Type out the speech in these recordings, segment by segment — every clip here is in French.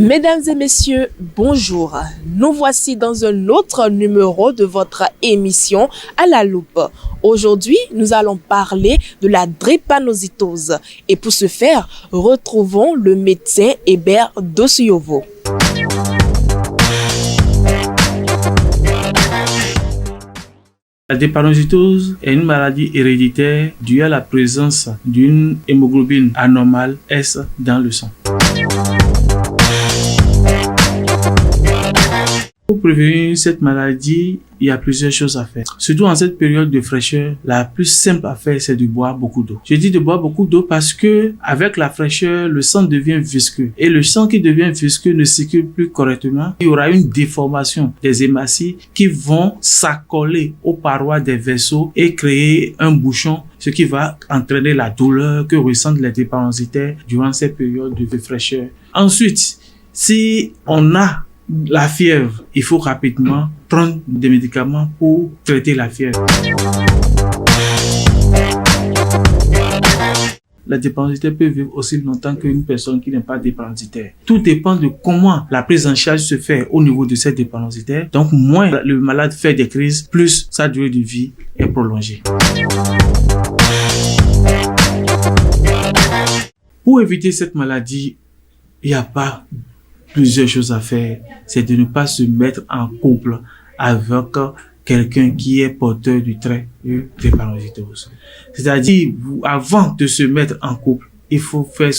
Mesdames et messieurs, bonjour. Nous voici dans un autre numéro de votre émission à la loupe. Aujourd'hui, nous allons parler de la drépanocytose. Et pour ce faire, retrouvons le médecin Hébert Dosuyovo. La drépanocytose est une maladie héréditaire due à la présence d'une hémoglobine anormale S dans le sang. Pour prévenir cette maladie, il y a plusieurs choses à faire. Surtout en cette période de fraîcheur, la plus simple à faire, c'est de boire beaucoup d'eau. Je dis de boire beaucoup d'eau parce que avec la fraîcheur, le sang devient visqueux. Et le sang qui devient visqueux ne circule plus correctement. Il y aura une déformation des hématies qui vont s'accoler aux parois des vaisseaux et créer un bouchon, ce qui va entraîner la douleur que ressentent les drépanocytaires durant cette période de fraîcheur. Ensuite, si on a la fièvre, il faut rapidement prendre des médicaments pour traiter la fièvre. La drépanocytaire peut vivre aussi longtemps qu'une personne qui n'est pas drépanocytaire. Tout dépend de comment la prise en charge se fait au niveau de cette drépanocytaire. Donc, moins le malade fait des crises, plus sa durée de vie est prolongée. Pour éviter cette maladie, il n'y a pas plusieurs choses à faire. C'est de ne pas se mettre en couple avec quelqu'un qui est porteur du trait de drépanocytose. C'est-à-dire, avant de se mettre en couple, il faut faire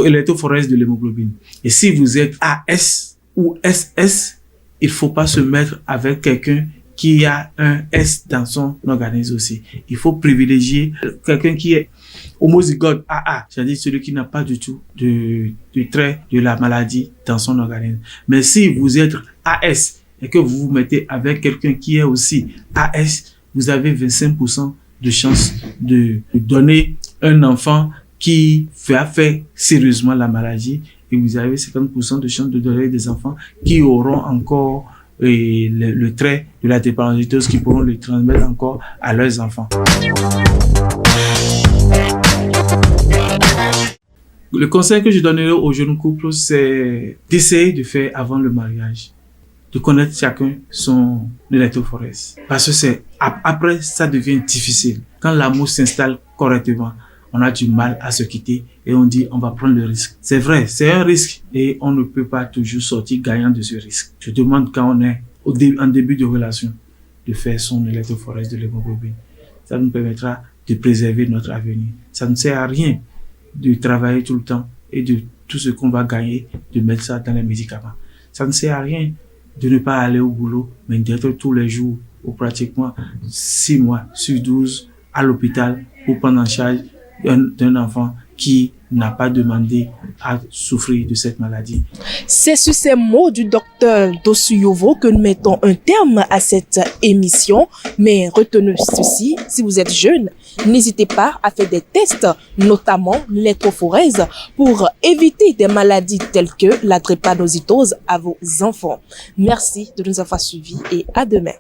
l'électrophorèse de l'hémoglobine. Et si vous êtes AS ou SS, il faut pas se mettre avec quelqu'un qui a un S dans son organisme aussi. Il faut privilégier quelqu'un qui est homozygote AA, c'est-à-dire celui qui n'a pas du tout de trait de la maladie dans son organisme. Mais si vous êtes AS et que vous vous mettez avec quelqu'un qui est aussi AS, vous avez 25% de chance de donner un enfant qui va faire sérieusement la maladie, et vous avez 50% de chance de donner des enfants qui auront encore le trait de la drépanocytose, qui pourront le transmettre encore à leurs enfants. Le conseil que je donnerai aux jeunes couples, c'est d'essayer de faire avant le mariage, de connaître chacun son électrophorèse. Parce que c'est après, ça devient difficile. Quand l'amour s'installe correctement, on a du mal à se quitter et on dit on va prendre le risque. C'est vrai, c'est un risque et on ne peut pas toujours sortir gagnant de ce risque. Je demande, quand on est en début de relation, de faire son électrophorèse de l'hémoglobine. Ça nous permettra de préserver notre avenir. Ça ne sert à rien de travailler tout le temps et de tout ce qu'on va gagner, de mettre ça dans les médicaments. Ça ne sert à rien de ne pas aller au boulot, mais d'être tous les jours, ou pratiquement 6 mois sur 12, à l'hôpital pour prendre en charge d'un enfant qui n'a pas demandé à souffrir de cette maladie. C'est sur ces mots du docteur Dosuyovo que nous mettons un terme à cette émission. Mais retenez ceci, si vous êtes jeune, n'hésitez pas à faire des tests, notamment l'électrophorèse, pour éviter des maladies telles que la drépanocytose à vos enfants. Merci de nous avoir suivis et à demain.